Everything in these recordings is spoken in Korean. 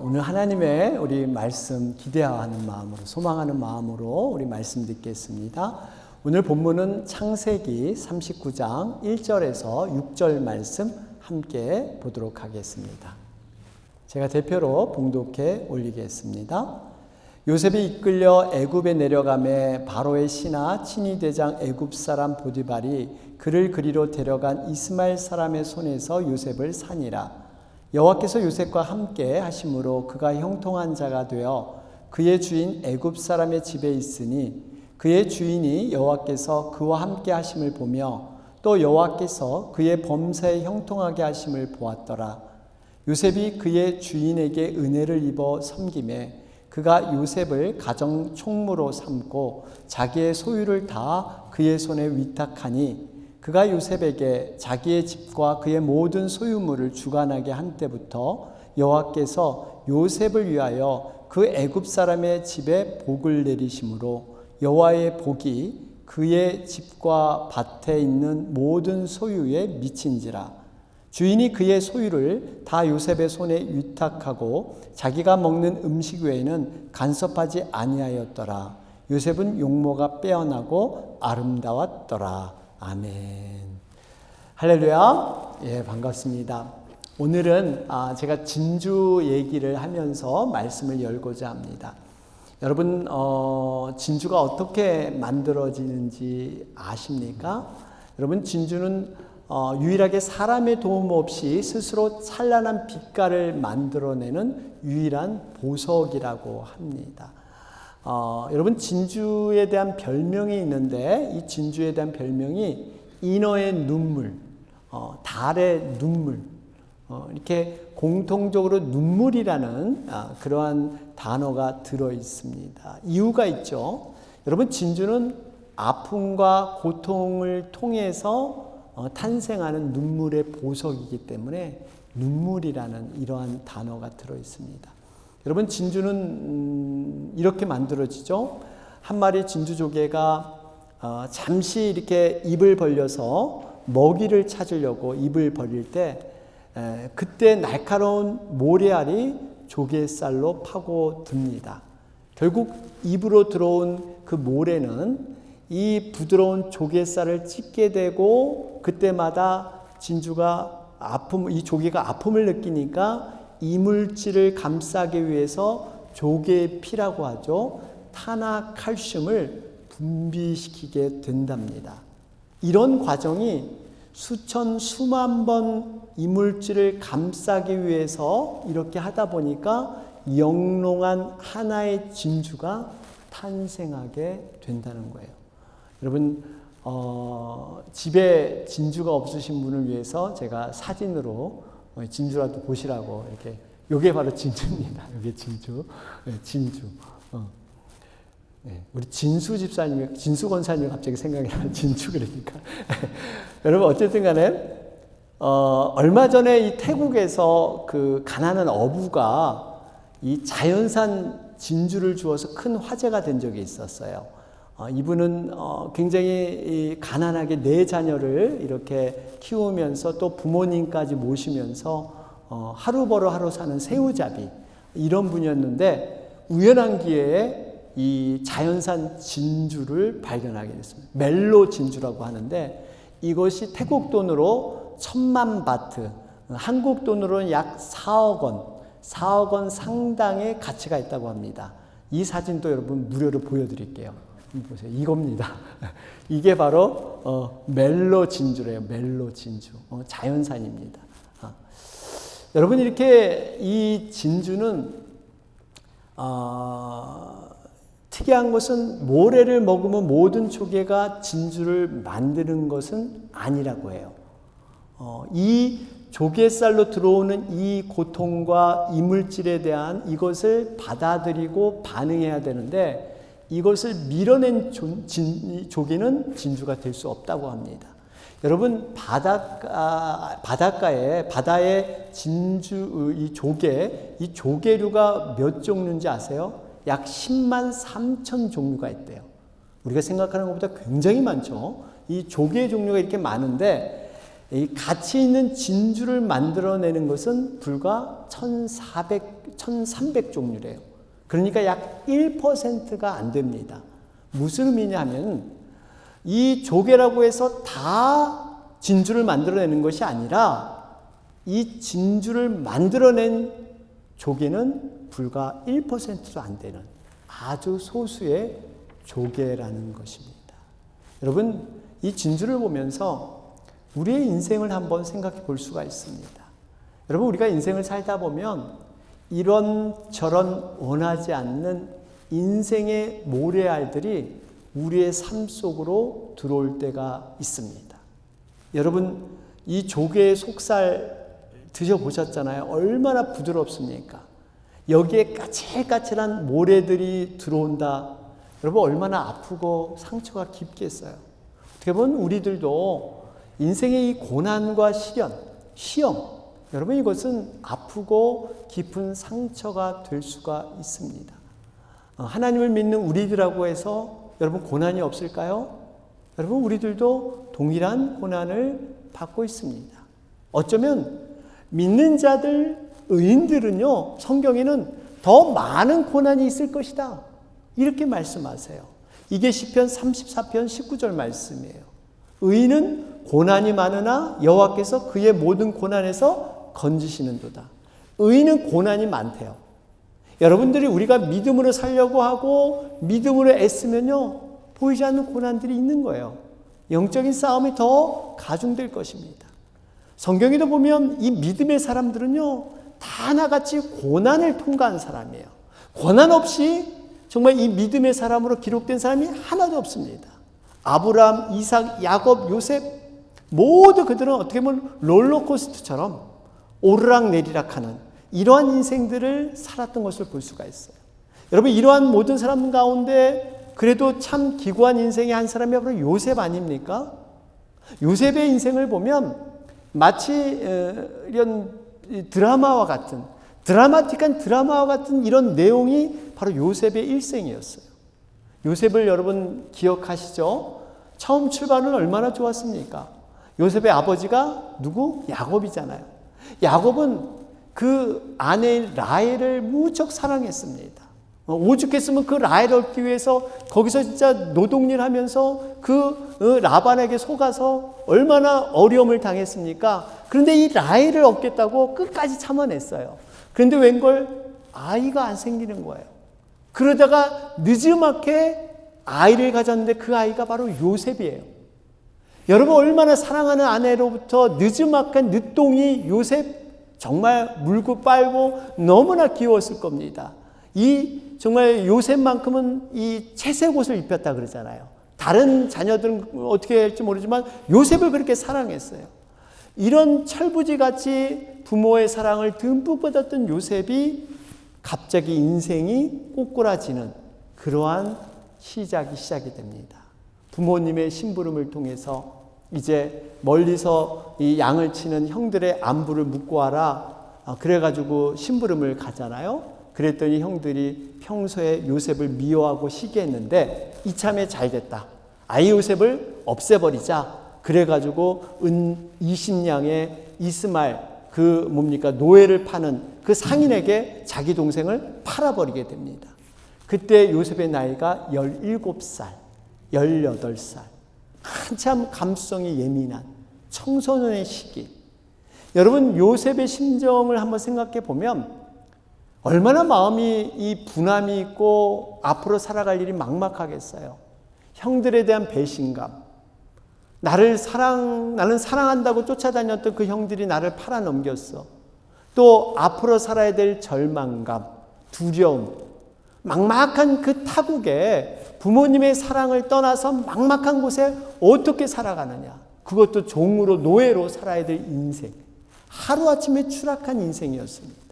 오늘 하나님의 우리 말씀 기대하는 마음으로, 소망하는 마음으로 우리 말씀 듣겠습니다. 오늘 본문은 창세기 39장 1절에서 6절 말씀 함께 보도록 하겠습니다. 제가 대표로 봉독해 올리겠습니다. 요셉이 이끌려 애굽에 내려가매 바로의 신하 친위대장 애굽 사람 보디발이 그를 그리로 데려간 이스마엘 사람의 손에서 요셉을 산이라. 여호와께서 요셉과 함께 하심으로 그가 형통한 자가 되어 그의 주인 애굽 사람의 집에 있으니 그의 주인이 여호와께서 그와 함께 하심을 보며 또 여호와께서 그의 범사에 형통하게 하심을 보았더라. 요셉이 그의 주인에게 은혜를 입어 섬김에 그가 요셉을 가정 총무로 삼고 자기의 소유를 다 그의 손에 위탁하니 그가 요셉에게 자기의 집과 그의 모든 소유물을 주관하게 한 때부터 여호와께서 요셉을 위하여 그 애굽 사람의 집에 복을 내리심으로 여호와의 복이 그의 집과 밭에 있는 모든 소유에 미친지라. 주인이 그의 소유를 다 요셉의 손에 위탁하고 자기가 먹는 음식 외에는 간섭하지 아니하였더라. 요셉은 용모가 빼어나고 아름다웠더라. 아멘. 할렐루야. 예, 반갑습니다. 오늘은 제가 진주 얘기를 하면서 말씀을 열고자 합니다. 여러분, 진주가 어떻게 만들어지는지 아십니까? 여러분, 진주는 유일하게 사람의 도움 없이 스스로 찬란한 빛깔을 만들어내는 유일한 보석이라고 합니다. 여러분, 진주에 대한 별명이 있는데 이 진주에 대한 별명이 인어의 눈물, 달의 눈물, 이렇게 공통적으로 눈물이라는 그러한 단어가 들어 있습니다. 이유가 있죠. 여러분, 진주는 아픔과 고통을 통해서 탄생하는 눈물의 보석이기 때문에 눈물이라는 이러한 단어가 들어 있습니다. 여러분, 진주는 이렇게 만들어지죠. 한 마리 진주조개가 잠시 이렇게 입을 벌려서 먹이를 찾으려고 입을 벌릴 때 그때 날카로운 모래알이 조개살로 파고듭니다. 결국 입으로 들어온 그 모래는 이 부드러운 조개살을 찢게 되고 그때마다 진주가 이 조개가 아픔을 느끼니까 이물질을 감싸기 위해서 조개의 피라고 하죠. 탄화칼슘을 분비시키게 된답니다. 이런 과정이 수만 번 이물질을 감싸기 위해서 이렇게 하다 보니까 영롱한 하나의 진주가 탄생하게 된다는 거예요. 여러분, 집에 진주가 없으신 분을 위해서 제가 사진으로 진주라도 보시라고 이렇게, 요게 바로 진주입니다. 요게 진주. 진주. 우리 진수 집사님, 진수 권사님 갑자기 생각이 나는 진주 그러니까. 여러분, 어쨌든 간에, 얼마 전에 이 태국에서 그 가난한 어부가 이 자연산 진주를 주어서 큰 화제가 된 적이 있었어요. 이분은 굉장히 가난하게 4자녀를 이렇게 키우면서 또 부모님까지 모시면서 하루 벌어 하루 사는 새우잡이, 이런 분이었는데 우연한 기회에 이 자연산 진주를 발견하게 됐습니다. 멜로 진주라고 하는데 이것이 태국 돈으로 1000만 바트, 한국 돈으로는 약 4억 원 상당의 가치가 있다고 합니다. 이 사진도 여러분 무료로 보여드릴게요. 보세요. 이겁니다. 이게 바로 멜로 진주래요. 멜로 진주. 자연산입니다. 여러분, 이렇게 이 진주는 특이한 것은 모래를 먹으면 모든 조개가 진주를 만드는 것은 아니라고 해요. 이 조개살로 들어오는 이 고통과 이물질에 대한 이것을 받아들이고 반응해야 되는데 이것을 밀어낸 조개는 진주가 될 수 없다고 합니다. 여러분, 바다에 진주, 이 조개류가 몇 종류인지 아세요? 약 10만 3천 종류가 있대요. 우리가 생각하는 것보다 굉장히 많죠. 이 조개 종류가 이렇게 많은데 이 가치 있는 진주를 만들어내는 것은 불과 1300종류래요. 그러니까 약 1%가 안 됩니다. 무슨 의미냐면 이 조개라고 해서 다 진주를 만들어내는 것이 아니라 이 진주를 만들어낸 조개는 불과 1%도 안 되는 아주 소수의 조개라는 것입니다. 여러분, 이 진주를 보면서 우리의 인생을 한번 생각해 볼 수가 있습니다. 여러분, 우리가 인생을 살다 보면 이런저런 원하지 않는 인생의 모래알들이 우리의 삶 속으로 들어올 때가 있습니다. 여러분, 이 조개의 속살 드셔보셨잖아요. 얼마나 부드럽습니까? 여기에 까칠까칠한 모래들이 들어온다. 여러분, 얼마나 아프고 상처가 깊겠어요. 어떻게 보면 우리들도 인생의 이 고난과 시험, 여러분 이것은 아프고 깊은 상처가 될 수가 있습니다. 하나님을 믿는 우리들하고 해서 여러분 고난이 없을까요? 여러분 우리들도 동일한 고난을 받고 있습니다. 어쩌면 믿는 자들, 의인들은요, 성경에는 더 많은 고난이 있을 것이다. 이렇게 말씀하세요. 이게 시편 34편 19절 말씀이에요. 의인은 고난이 많으나 여호와께서 그의 모든 고난에서 건지시는도다. 의인은 고난이 많대요. 여러분들이 우리가 믿음으로 살려고 하고 믿음으로 애쓰면요, 보이지 않는 고난들이 있는 거예요. 영적인 싸움이 더 가중될 것입니다. 성경에도 보면 이 믿음의 사람들은요, 다 하나같이 고난을 통과한 사람이에요. 고난 없이 정말 이 믿음의 사람으로 기록된 사람이 하나도 없습니다. 아브라함, 이삭, 야곱, 요셉 모두 그들은 어떻게 보면 롤러코스터처럼 오르락내리락하는 이러한 인생들을 살았던 것을 볼 수가 있어요. 여러분, 이러한 모든 사람 가운데 그래도 참 기구한 인생의 한 사람이 바로 요셉 아닙니까? 요셉의 인생을 보면 마치 이런 드라마와 같은, 드라마틱한 드라마와 같은 이런 내용이 바로 요셉의 일생이었어요. 요셉을 여러분 기억하시죠? 처음 출발은 얼마나 좋았습니까? 요셉의 아버지가 누구? 야곱이잖아요. 야곱은 그 아내인 라헬을 무척 사랑했습니다. 오죽했으면 그 라헬을 얻기 위해서 거기서 진짜 노동일 하면서 그 라반에게 속아서 얼마나 어려움을 당했습니까? 그런데 이 라헬을 얻겠다고 끝까지 참아냈어요. 그런데 웬걸 아이가 안 생기는 거예요. 그러다가 늦지막히 아이를 가졌는데 그 아이가 바로 요셉이에요. 여러분, 얼마나 사랑하는 아내로부터 늦지막한 늦둥이 요셉, 정말 물고 빨고 너무나 귀여웠을 겁니다. 이 정말 요셉만큼은 이 채색 옷을 입혔다 그러잖아요. 다른 자녀들은 어떻게 할지 모르지만 요셉을 그렇게 사랑했어요. 이런 철부지같이 부모의 사랑을 듬뿍 받았던 요셉이 갑자기 인생이 꼬꾸라지는 그러한 시작이 됩니다. 부모님의 심부름을 통해서 이제 멀리서 이 양을 치는 형들의 안부를 묻고 와라. 그래가지고 심부름을 가잖아요. 그랬더니 형들이 평소에 요셉을 미워하고 시기했는데 이참에 잘 됐다. 아이 요셉을 없애버리자. 그래가지고 은 20냥의 이스마엘, 그 뭡니까, 노예를 파는 그 상인에게 자기 동생을 팔아버리게 됩니다. 그때 요셉의 나이가 17살, 18살. 한참 감수성이 예민한 청소년의 시기. 여러분, 요셉의 심정을 한번 생각해 보면 얼마나 마음이 이 분함이 있고 앞으로 살아갈 일이 막막하겠어요. 형들에 대한 배신감, 나는 사랑한다고 쫓아다녔던 그 형들이 나를 팔아넘겼어. 또 앞으로 살아야 될 절망감, 두려움, 막막한 그 타국에 부모님의 사랑을 떠나서 막막한 곳에 어떻게 살아가느냐. 그것도 종으로, 노예로 살아야 될 인생. 하루아침에 추락한 인생이었습니다.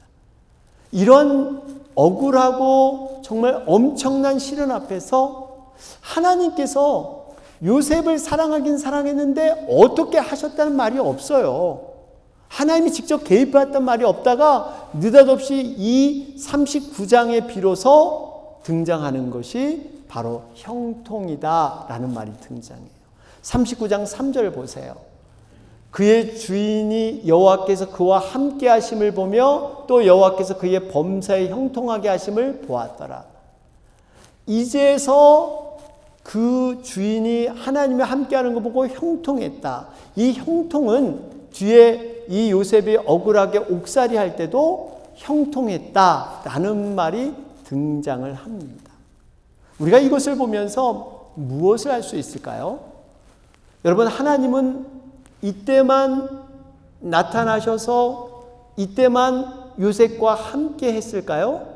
이런 억울하고 정말 엄청난 시련 앞에서 하나님께서 요셉을 사랑하긴 사랑했는데 어떻게 하셨다는 말이 없어요. 하나님이 직접 개입했단 말이 없다가 느닷없이 이 39장에 비로소 등장하는 것이 바로 형통이다라는 말이 등장해요. 39장 3절 보세요. 그의 주인이 여호와께서 그와 함께 하심을 보며 또 여호와께서 그의 범사에 형통하게 하심을 보았더라. 이제서 그 주인이 하나님과 함께하는 거 보고 형통했다. 이 형통은 뒤에 이 요셉이 억울하게 옥살이 할 때도 형통했다라는 말이 등장을 합니다. 우리가 이것을 보면서 무엇을 알 수 있을까요? 여러분, 하나님은 이때만 나타나셔서 이때만 요셉과 함께 했을까요?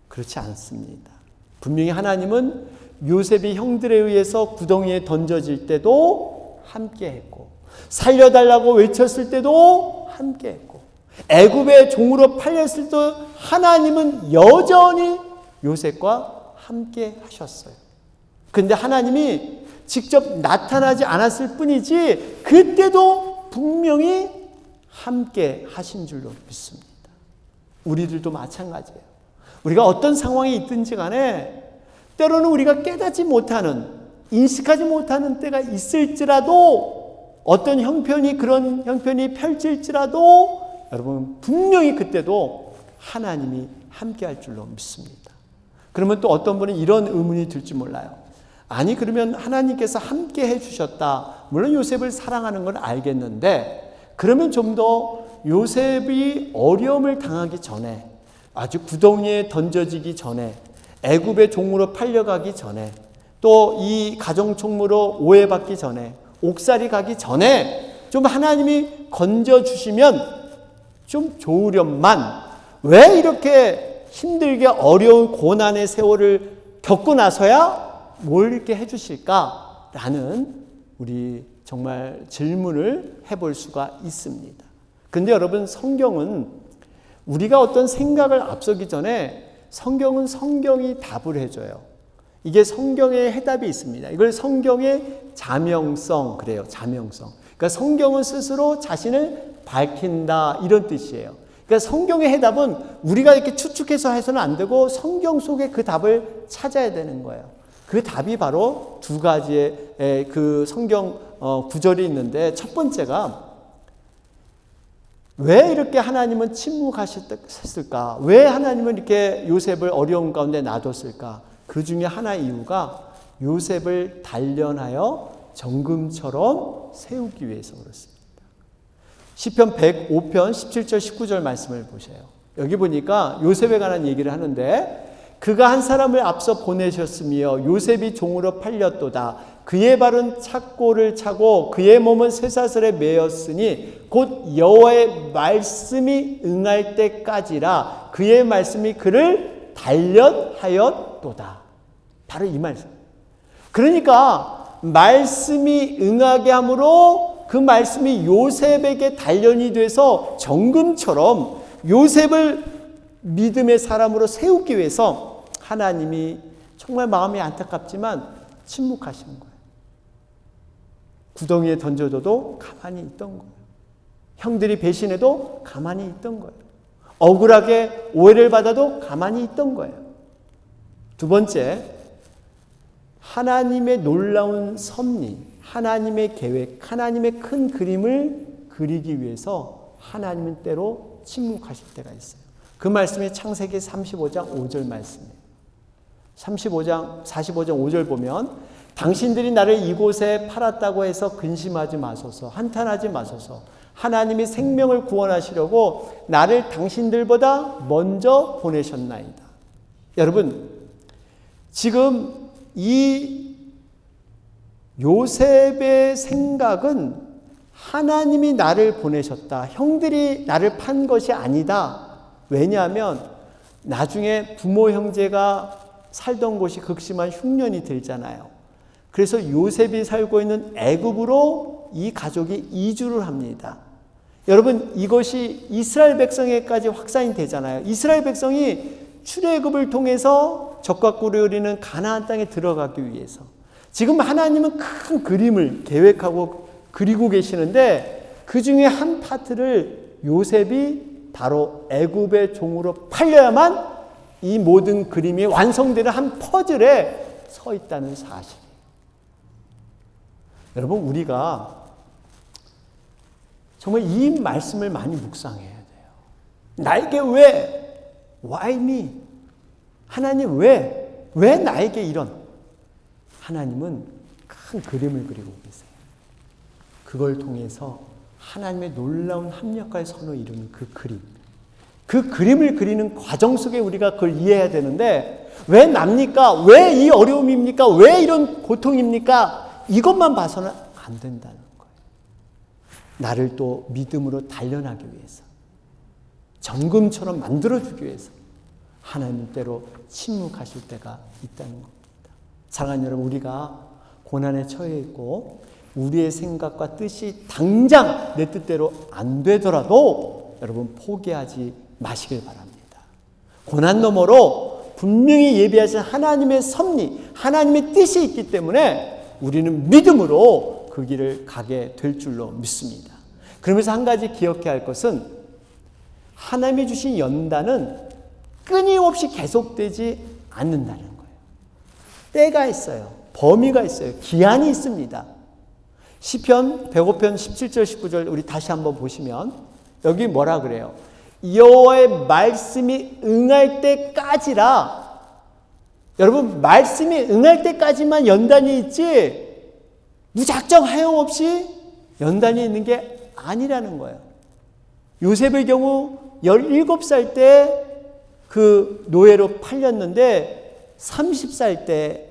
그렇지 않습니다. 분명히 하나님은 요셉이 형들에 의해서 구덩이에 던져질 때도 함께 했고, 살려달라고 외쳤을 때도 함께 했고, 애굽의 종으로 팔렸을 때도 하나님은 여전히 요셉과 함께 하셨어요. 그런데 하나님이 직접 나타나지 않았을 뿐이지 그때도 분명히 함께 하신 줄로 믿습니다. 우리들도 마찬가지예요. 우리가 어떤 상황에 있든지 간에 때로는 우리가 깨닫지 못하는, 인식하지 못하는 때가 있을지라도, 어떤 형편이 그런 형편이 펼칠지라도 여러분 분명히 그때도 하나님이 함께 할 줄로 믿습니다. 그러면 또 어떤 분은 이런 의문이 들지 몰라요. 아니, 그러면 하나님께서 함께 해주셨다. 물론 요셉을 사랑하는 건 알겠는데, 그러면 좀 더 요셉이 어려움을 당하기 전에, 아주 구덩이에 던져지기 전에, 애굽의 종으로 팔려가기 전에, 또 이 가정총무로 오해받기 전에, 옥살이 가기 전에 좀 하나님이 건져주시면 좀 좋으련만, 왜 이렇게 힘들게 어려운 고난의 세월을 겪고 나서야 뭘 이렇게 해주실까라는 우리 정말 질문을 해볼 수가 있습니다. 근데 여러분, 성경은 우리가 어떤 생각을 앞서기 전에 성경은 성경이 답을 해줘요. 이게 성경의 해답이 있습니다. 이걸 성경의 자명성 그래요. 자명성. 그러니까 성경은 스스로 자신을 밝힌다 이런 뜻이에요. 그러니까 성경의 해답은 우리가 이렇게 추측해서 해서는 안 되고 성경 속에 그 답을 찾아야 되는 거예요. 그 답이 바로 두 가지의 그 성경 구절이 있는데, 첫 번째가 왜 이렇게 하나님은 침묵하셨을까? 왜 하나님은 이렇게 요셉을 어려운 가운데 놔뒀을까? 그 중에 하나의 이유가 요셉을 단련하여 정금처럼 세우기 위해서 그렇습니다. 시편 105편 17절 19절 말씀을 보세요. 여기 보니까 요셉에 관한 얘기를 하는데, 그가 한 사람을 앞서 보내셨으며 요셉이 종으로 팔렸도다. 그의 발은 착고를 차고 그의 몸은 쇠사슬에 매였으니 곧 여호와의 말씀이 응할 때까지라. 그의 말씀이 그를 단련하였도다. 바로 이 말씀. 그러니까 말씀이 응하게 함으로 그 말씀이 요셉에게 단련이 돼서 정금처럼 요셉을 믿음의 사람으로 세우기 위해서 하나님이 정말 마음이 안타깝지만 침묵하신 거예요. 구덩이에 던져줘도 가만히 있던 거예요. 형들이 배신해도 가만히 있던 거예요. 억울하게 오해를 받아도 가만히 있던 거예요. 두 번째, 하나님의 놀라운 섭리, 하나님의 계획, 하나님의 큰 그림을 그리기 위해서 하나님은 때로 침묵하실 때가 있어요. 그 말씀이 창세기 35장 5절 말씀이에요. 45장 5절 보면, 당신들이 나를 이곳에 팔았다고 해서 근심하지 마소서, 한탄하지 마소서. 하나님이 생명을 구원하시려고 나를 당신들보다 먼저 보내셨나이다. 여러분, 지금 이 요셉의 생각은 하나님이 나를 보내셨다. 형들이 나를 판 것이 아니다. 왜냐하면 나중에 부모 형제가 살던 곳이 극심한 흉년이 들잖아요. 그래서 요셉이 살고 있는 애굽으로 이 가족이 이주를 합니다. 여러분, 이것이 이스라엘 백성에까지 확산이 되잖아요. 이스라엘 백성이 출애굽을 통해서 적과 꿀을 흐리는 가나안 땅에 들어가기 위해서 지금 하나님은 큰 그림을 계획하고 그리고 계시는데, 그 중에 한 파트를 요셉이 바로 애굽의 종으로 팔려야만 이 모든 그림이 완성되는 한 퍼즐에 서 있다는 사실이에요. 여러분, 우리가 정말 이 말씀을 많이 묵상해야 돼요. 나에게 왜? Why me? 하나님 왜 나에게 이런? 하나님은 큰 그림을 그리고 계세요. 그걸 통해서 하나님의 놀라운 합력과의 선을 이루는 그 그림. 그 그림을 그리는 과정 속에 우리가 그걸 이해해야 되는데 왜 납니까? 왜 이 어려움입니까? 왜 이런 고통입니까? 이것만 봐서는 안 된다는 거예요. 나를 또 믿음으로 단련하기 위해서 정금처럼 만들어주기 위해서 하나님 때로 침묵하실 때가 있다는 겁니다. 사랑하는 여러분, 우리가 고난에 처해 있고 우리의 생각과 뜻이 당장 내 뜻대로 안 되더라도 여러분 포기하지 마시길 바랍니다. 고난 너머로 분명히 예비하신 하나님의 섭리, 하나님의 뜻이 있기 때문에 우리는 믿음으로 그 길을 가게 될 줄로 믿습니다. 그러면서 한 가지 기억해야 할 것은 하나님이 주신 연단은 끊임없이 계속되지 않는다는 거예요. 때가 있어요. 범위가 있어요. 기한이 있습니다. 시편 105편 17절 19절 우리 다시 한번 보시면 여기 뭐라 그래요? 여호와의 말씀이 응할 때까지라. 여러분, 말씀이 응할 때까지만 연단이 있지 무작정 하염없이 연단이 있는 게 아니라는 거예요. 요셉의 경우 17살 때 그 노예로 팔렸는데 30살 때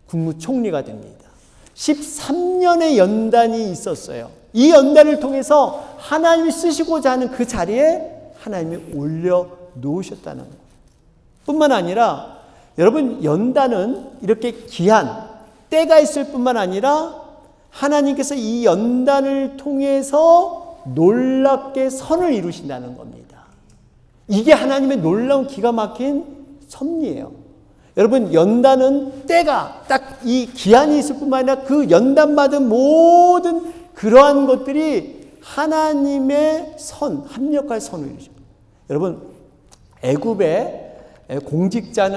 국무총리가 됩니다. 13년의 연단이 있었어요. 이 연단을 통해서 하나님이 쓰시고자 하는 그 자리에 하나님이 올려놓으셨다는 것 뿐만 아니라 여러분, 연단은 이렇게 기한, 때가 있을 뿐만 아니라 하나님께서 이 연단을 통해서 놀랍게 선을 이루신다는 겁니다. 이게 하나님의 놀라운 기가 막힌 섭리예요. 여러분, 연단은 때가 딱 이 기한이 있을 뿐만 아니라 그 연단받은 모든 그러한 것들이 하나님의 선, 합력할 선을 이루십니다. 여러분, 애굽의 공직자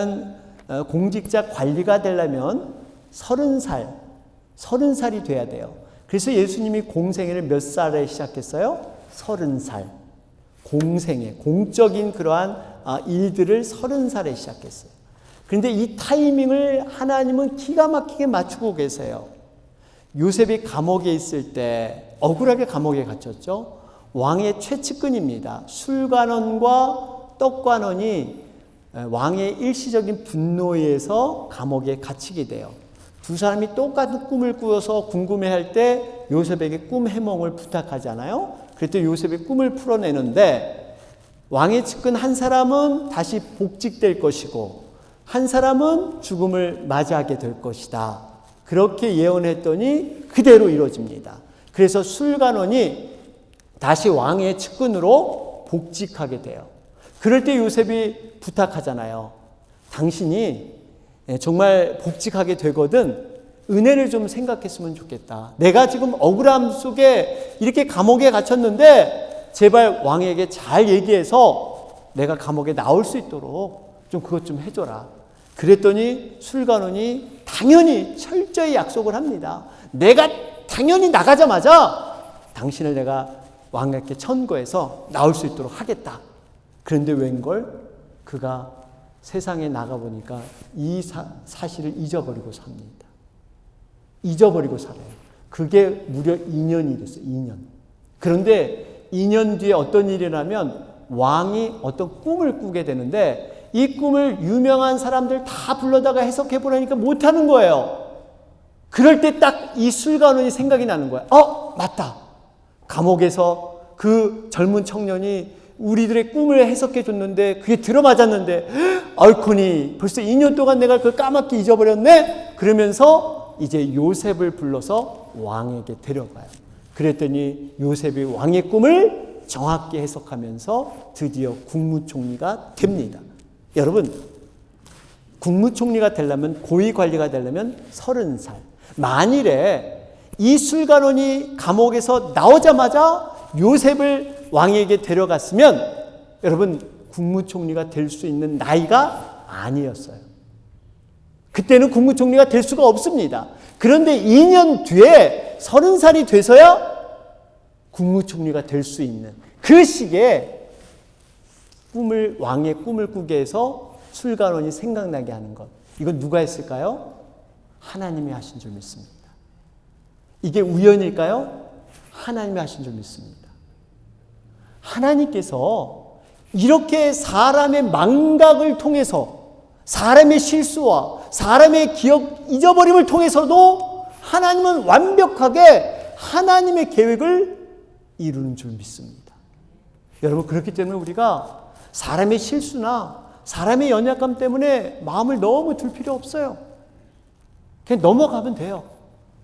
관리가 되려면 30살이 돼야 돼요. 그래서 예수님이 공생애를 몇 살에 시작했어요? 30살. 공적인 그러한 일들을 30살에 시작했어요. 그런데 이 타이밍을 하나님은 기가 막히게 맞추고 계세요. 요셉이 감옥에 있을 때 억울하게 감옥에 갇혔죠. 왕의 최측근입니다. 술관원과 떡관원이 왕의 일시적인 분노에 의해서 감옥에 갇히게 돼요. 두 사람이 똑같은 꿈을 꾸어서 궁금해할 때 요셉에게 꿈 해몽을 부탁하잖아요. 그때 요셉이 꿈을 풀어내는데 왕의 측근 한 사람은 다시 복직될 것이고 한 사람은 죽음을 맞이하게 될 것이다. 그렇게 예언했더니 그대로 이루어집니다. 그래서 술관원이 다시 왕의 측근으로 복직하게 돼요. 그럴 때 요셉이 부탁하잖아요. 당신이 정말 복직하게 되거든 은혜를 좀 생각했으면 좋겠다. 내가 지금 억울함 속에 이렇게 감옥에 갇혔는데 제발 왕에게 잘 얘기해서 내가 감옥에 나올 수 있도록 좀 그것 좀 해줘라. 그랬더니 술관원이 당연히 철저히 약속을 합니다. 내가 당연히 나가자마자 당신을 내가 왕에게 천거해서 나올 수 있도록 하겠다. 그런데 웬걸 그가 세상에 나가보니까 이 사실을 잊어버리고 삽니다. 잊어버리고 살아요. 그게 무려 2년이 됐어요. 2년. 그런데 2년 뒤에 어떤 일이 일어나면 왕이 어떤 꿈을 꾸게 되는데 이 꿈을 유명한 사람들 다 불러다가 해석해 보라니까 못하는 거예요. 그럴 때 딱 이 술관원이 생각이 나는 거예요. 맞다. 감옥에서 그 젊은 청년이 우리들의 꿈을 해석해 줬는데 그게 들어맞았는데 얼코니 벌써 2년 동안 내가 그걸 까맣게 잊어버렸네. 그러면서 이제 요셉을 불러서 왕에게 데려가요. 그랬더니 요셉이 왕의 꿈을 정확히 해석하면서 드디어 국무총리가 됩니다. 여러분, 국무총리가 되려면, 고위관리가 되려면 30살. 만일에 이 술관원이 감옥에서 나오자마자 요셉을 왕에게 데려갔으면 여러분, 국무총리가 될 수 있는 나이가 아니었어요. 그때는 국무총리가 될 수가 없습니다. 그런데 2년 뒤에 30살이 돼서야 국무총리가 될 수 있는 그 시기에 왕의 꿈을 꾸게 해서 술관원이 생각나게 하는 것. 이건 누가 했을까요? 하나님이 하신 줄 믿습니다. 이게 우연일까요? 하나님이 하신 줄 믿습니다. 하나님께서 이렇게 사람의 망각을 통해서, 사람의 실수와 사람의 기억 잊어버림을 통해서도 하나님은 완벽하게 하나님의 계획을 이루는 줄 믿습니다. 여러분, 그렇기 때문에 우리가 사람의 실수나 사람의 연약함 때문에 마음을 너무 둘 필요 없어요. 그냥 넘어가면 돼요.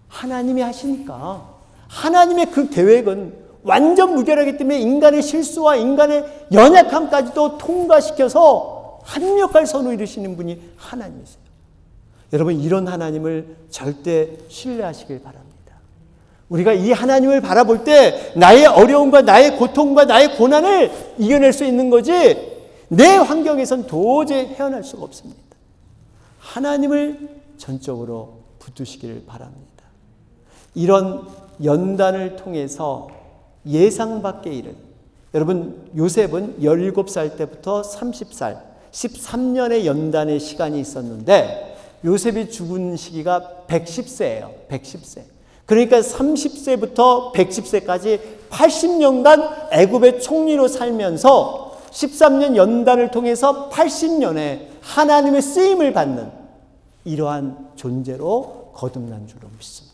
하나님이 하시니까. 하나님의 그 계획은 완전 무결하기 때문에 인간의 실수와 인간의 연약함까지도 통과시켜서 합력할 선을 이루시는 분이 하나님이세요. 여러분, 이런 하나님을 절대 신뢰하시길 바랍니다. 우리가 이 하나님을 바라볼 때 나의 어려움과 나의 고통과 나의 고난을 이겨낼 수 있는 거지, 내 환경에선 도저히 헤어날 수가 없습니다. 하나님을 전적으로 붙드시기를 바랍니다. 이런 연단을 통해서 예상 밖의 일은, 여러분, 요셉은 17살 때부터 30살, 13년의 연단의 시간이 있었는데 요셉이 죽은 시기가 110세예요. 110세. 그러니까 30세부터 110세까지 80년간 애굽의 총리로 살면서 13년 연단을 통해서 80년에 하나님의 쓰임을 받는 이러한 존재로 거듭난 줄로 믿습니다.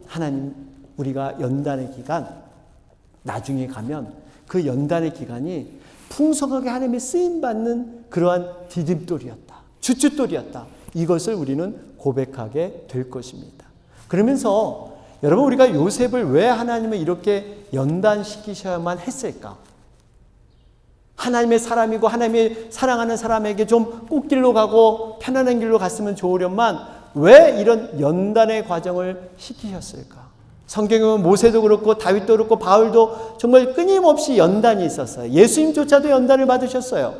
하나님, 우리가 연단의 기간, 나중에 가면 그 연단의 기간이 풍성하게 하나님의 쓰임받는 그러한 디딤돌이었다, 주춧돌이었다. 이것을 우리는 고백하게 될 것입니다. 그러면서 여러분, 우리가 요셉을 왜 하나님은 이렇게 연단시키셔야만 했을까? 하나님의 사람이고 하나님의 사랑하는 사람에게 좀 꽃길로 가고 편안한 길로 갔으면 좋으련만 왜 이런 연단의 과정을 시키셨을까? 성경에 보면 모세도 그렇고 다윗도 그렇고 바울도 정말 끊임없이 연단이 있었어요. 예수님조차도 연단을 받으셨어요.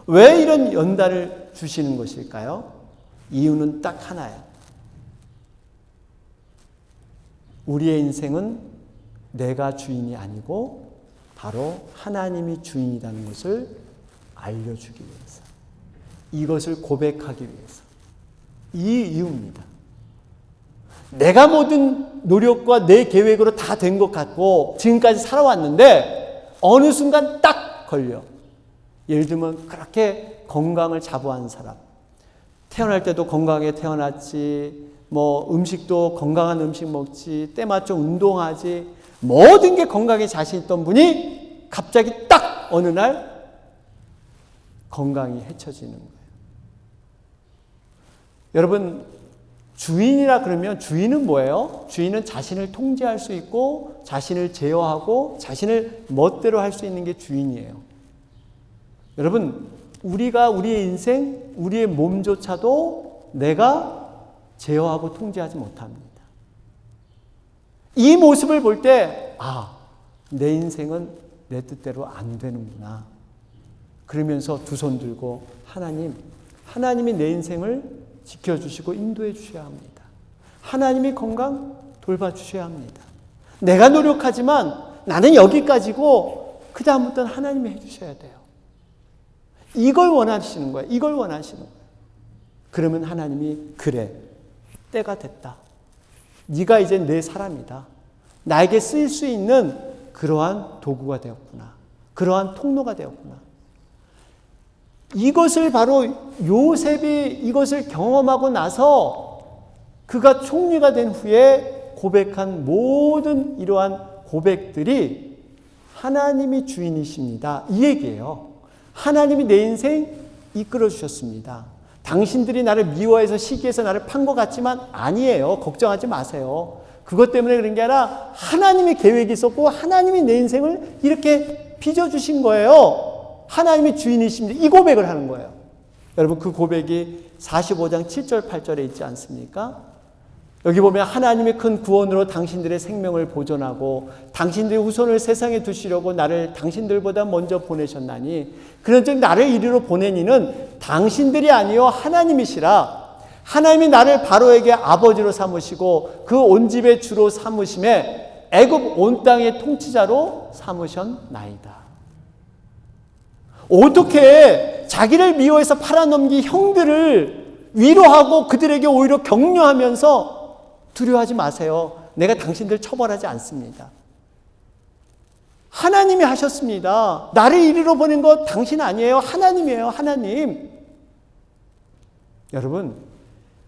왜 이런 연단을 주시는 것일까요? 이유는 딱 하나예요. 우리의 인생은 내가 주인이 아니고 바로 하나님이 주인이라는 것을 알려주기 위해서, 이것을 고백하기 위해서, 이 이유입니다. 내가 모든 노력과 내 계획으로 다 된 것 같고 지금까지 살아왔는데 어느 순간 딱 걸려. 예를 들면 그렇게 건강을 자부하는 사람, 태어날 때도 건강하게 태어났지, 음식도 건강한 음식 먹지, 때맞춰 운동하지, 모든 게 건강에 자신 있던 분이 갑자기 딱 어느 날 건강이 해쳐지는 거예요. 여러분, 주인이라 그러면 주인은 뭐예요? 주인은 자신을 통제할 수 있고 자신을 제어하고 자신을 멋대로 할 수 있는 게 주인이에요. 여러분, 우리가 우리의 인생, 우리의 몸조차도 내가 제어하고 통제하지 못합니다. 이 모습을 볼 때, 내 인생은 내 뜻대로 안 되는구나. 그러면서 두 손 들고 하나님이 내 인생을 지켜주시고 인도해 주셔야 합니다. 하나님이 건강 돌봐주셔야 합니다. 내가 노력하지만 나는 여기까지고 그 다음부터는 하나님이 해주셔야 돼요. 이걸 원하시는 거예요. 이걸 원하시는 거예요. 그러면 하나님이, 그래, 때가 됐다. 네가 이제 내 사람이다. 나에게 쓰일 수 있는 그러한 도구가 되었구나. 그러한 통로가 되었구나. 이것을 바로 요셉이 이것을 경험하고 나서 그가 총리가 된 후에 고백한 모든 이러한 고백들이 하나님이 주인이십니다, 이 얘기예요. 하나님이 내 인생 이끌어 주셨습니다. 당신들이 나를 미워해서 시기해서 나를 판 것 같지만 아니에요. 걱정하지 마세요. 그것 때문에 그런 게 아니라 하나님의 계획이 있었고 하나님이 내 인생을 이렇게 빚어주신 거예요. 하나님이 주인이십니다. 이 고백을 하는 거예요. 여러분, 그 고백이 45장 7절 8절에 있지 않습니까? 여기 보면 하나님의 큰 구원으로 당신들의 생명을 보존하고 당신들의 후손을 세상에 두시려고 나를 당신들보다 먼저 보내셨나니 그런즉 나를 이리로 보내니는 당신들이 아니요 하나님이시라. 하나님이 나를 바로에게 아버지로 삼으시고 그 온 집의 주로 삼으심에 애굽 온 땅의 통치자로 삼으셨나이다. 어떻게 자기를 미워해서 팔아넘긴 형들을 위로하고 그들에게 오히려 격려하면서 두려워하지 마세요. 내가 당신들 처벌하지 않습니다. 하나님이 하셨습니다. 나를 이리로 보낸 거 당신 아니에요. 하나님이에요. 하나님. 여러분,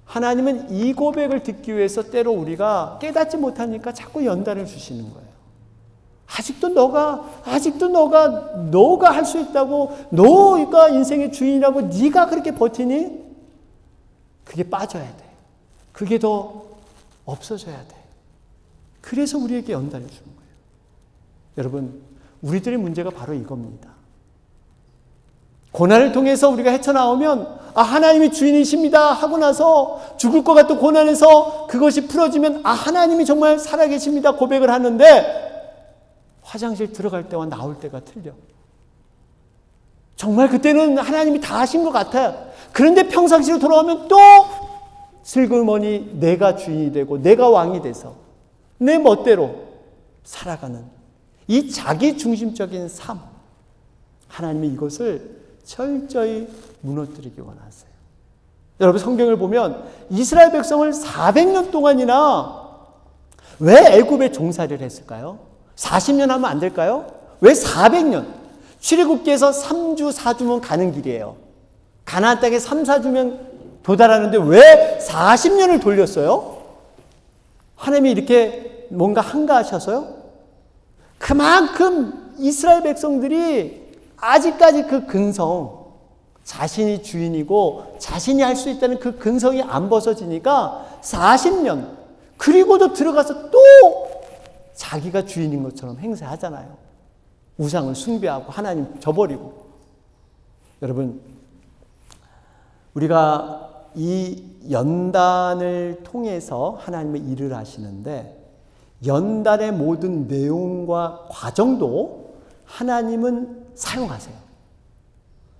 하나님은 이 고백을 듣기 위해서 때로 우리가 깨닫지 못하니까 자꾸 연단을 주시는 거예요. 아직도 너가 할 수 있다고, 너가 인생의 주인이라고 네가 그렇게 버티니? 그게 빠져야 돼. 그게 더 없어져야 돼. 그래서 우리에게 연단을 주는 거예요. 여러분, 우리들의 문제가 바로 이겁니다. 고난을 통해서 우리가 헤쳐나오면 하나님이 주인이십니다 하고 나서 죽을 것 같은 고난에서 그것이 풀어지면 하나님이 정말 살아계십니다 고백을 하는데 화장실 들어갈 때와 나올 때가 틀려. 정말 그때는 하나님이 다 하신 것 같아요. 그런데 평상시로 돌아오면 또 슬그머니 내가 주인이 되고 내가 왕이 돼서 내 멋대로 살아가는 이 자기 중심적인 삶, 하나님이 이것을 철저히 무너뜨리기 원하세요. 여러분, 성경을 보면 이스라엘 백성을 400년 동안이나 왜 애굽에 종살이를 했을까요? 40년 하면 안 될까요? 왜 400년? 출애굽기에서 3주 4주면 가는 길이에요. 가나안 땅에 3, 4주면 도달하는데 왜 40년을 돌렸어요? 하나님이 이렇게 뭔가 한가하셔서요? 그만큼 이스라엘 백성들이 아직까지 그 근성, 자신이 주인이고 자신이 할 수 있다는 그 근성이 안 벗어지니까 40년, 그리고도 들어가서 또 자기가 주인인 것처럼 행세하잖아요. 우상을 숭배하고 하나님 저버리고. 여러분, 우리가 이 연단을 통해서 하나님의 일을 하시는데 연단의 모든 내용과 과정도 하나님은 사용하세요.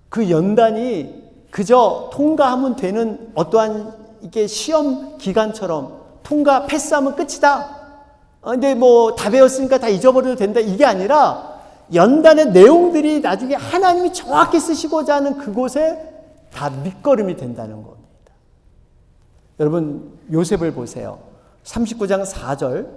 그 연단이 그저 통과하면 되는 어떠한 이게 시험 기간처럼 통과 패스하면 끝이다. 근데 다 배웠으니까 다 잊어버려도 된다. 이게 아니라 연단의 내용들이 나중에 하나님이 정확히 쓰시고자 하는 그곳에 다 밑거름이 된다는 겁니다. 여러분, 요셉을 보세요. 39장 4절,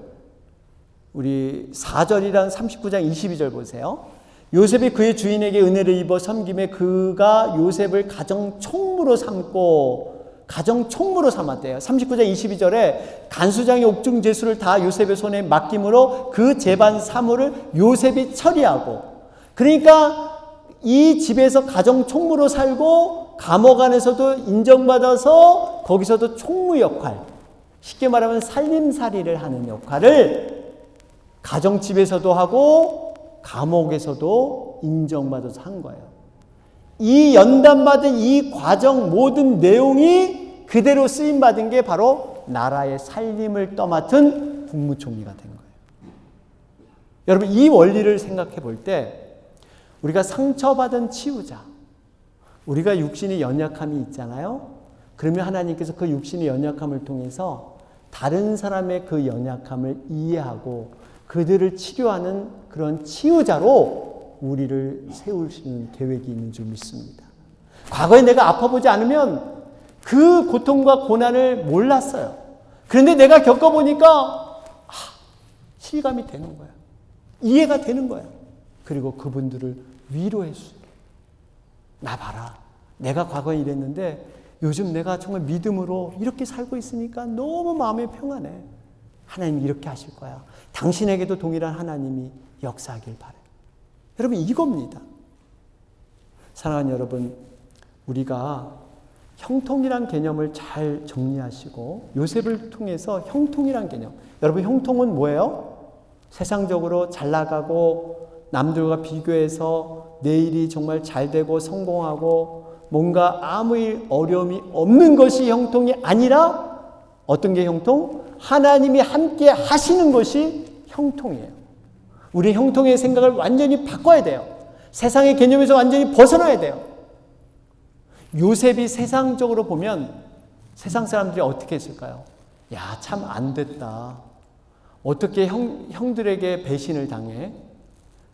우리 4절이랑 39장 22절 보세요. 요셉이 그의 주인에게 은혜를 입어 섬김에 그가 요셉을 가정 총무로 삼았대요. 39장 22절에 간수장의 옥중 제수를 다 요셉의 손에 맡김으로 그 재반 사물을 요셉이 처리하고, 그러니까 이 집에서 가정 총무로 살고 감옥 안에서도 인정받아서 거기서도 총무 역할, 쉽게 말하면 살림살이를 하는 역할을 가정집에서도 하고 감옥에서도 인정받아서 한 거예요. 이 연단받은 이 과정 모든 내용이 그대로 쓰임받은 게 바로 나라의 살림을 떠맡은 국무총리가 된 거예요. 여러분, 이 원리를 생각해 볼 때 우리가 상처받은 치유자, 우리가 육신의 연약함이 있잖아요. 그러면 하나님께서 그 육신의 연약함을 통해서 다른 사람의 그 연약함을 이해하고 그들을 치료하는 그런 치유자로 우리를 세우시는 계획이 있는 줄 믿습니다. 과거에 내가 아파보지 않으면 그 고통과 고난을 몰랐어요. 그런데 내가 겪어보니까 실감이 되는 거야. 이해가 되는 거야. 그리고 그분들을 위로해 주세요. 나 봐라. 내가 과거에 이랬는데 요즘 내가 정말 믿음으로 이렇게 살고 있으니까 너무 마음이 평안해. 하나님이 이렇게 하실 거야. 당신에게도 동일한 하나님이 역사하길 바라요. 여러분, 이겁니다. 사랑하는 여러분, 우리가 형통이란 개념을 잘 정리하시고 요셉을 통해서 형통이란 개념, 여러분 형통은 뭐예요? 세상적으로 잘 나가고 남들과 비교해서 내 일이 정말 잘 되고 성공하고 뭔가 아무 일 어려움이 없는 것이 형통이 아니라 어떤 게 형통? 하나님이 함께 하시는 것이 형통이에요. 우리 형통의 생각을 완전히 바꿔야 돼요. 세상의 개념에서 완전히 벗어나야 돼요. 요셉이 세상적으로 보면 세상 사람들이 어떻게 했을까요? 야, 참 안 됐다. 어떻게 형들에게 배신을 당해?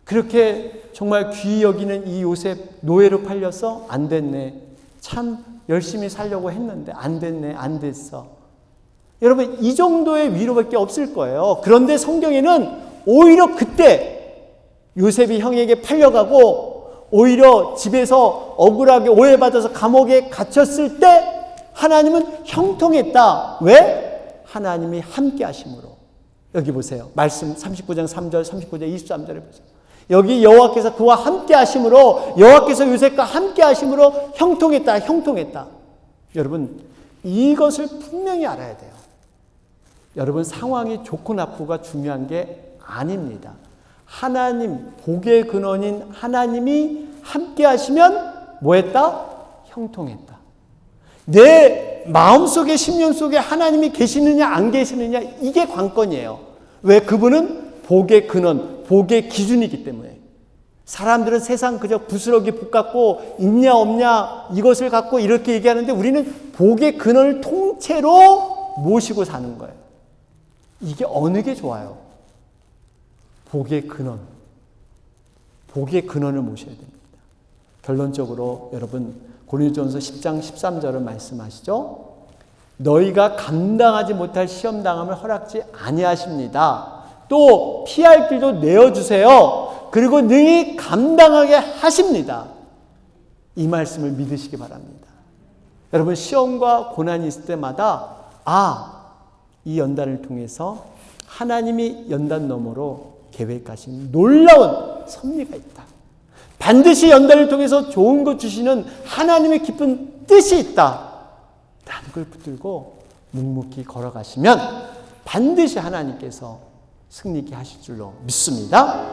그렇게 정말 귀히 여기는 이 요셉 노예로 팔려서 안 됐네. 참 열심히 살려고 했는데 안 됐네. 안 됐어. 여러분, 이 정도의 위로밖에 없을 거예요. 그런데 성경에는 오히려 그때 요셉이 형에게 팔려가고 오히려 집에서 억울하게 오해받아서 감옥에 gat혔을 때 하나님은 형통했다. 왜? 하나님이 함께 하심으로. 여기 보세요. 말씀 39장 3절, 39장 23절에 보세요. 여기 여호와께서 그와 함께 하심으로, 여호와께서 요셉과 함께 하심으로 형통했다. 형통했다. 여러분, 이것을 분명히 알아야 돼요. 여러분, 상황이 좋고 나쁘가 중요한 게 아닙니다. 하나님, 복의 근원인 하나님이 함께 하시면 뭐했다? 형통했다. 내 마음속에, 심령 속에 하나님이 계시느냐 안 계시느냐, 이게 관건이에요. 왜? 그분은 복의 근원, 복의 기준이기 때문에. 사람들은 세상 그저 부스러기 복 갖고 있냐 없냐 이것을 갖고 이렇게 얘기하는데 우리는 복의 근원을 통째로 모시고 사는 거예요. 이게 어느 게 좋아요? 복의 근원. 복의 근원을 모셔야 됩니다. 결론적으로 여러분, 고린도전서 10장 13절을 말씀하시죠. 너희가 감당하지 못할 시험당함을 허락지 아니하십니다. 또 피할 길도 내어주세요. 그리고 능히 감당하게 하십니다. 이 말씀을 믿으시기 바랍니다. 여러분, 시험과 고난이 있을 때마다 이 연단을 통해서 하나님이 연단 너머로 계획하신 놀라운 섭리가 있다. 반드시 연단을 통해서 좋은 것 주시는 하나님의 깊은 뜻이 있다. 라는 걸 붙들고 묵묵히 걸어가시면 반드시 하나님께서 승리케 하실 줄로 믿습니다.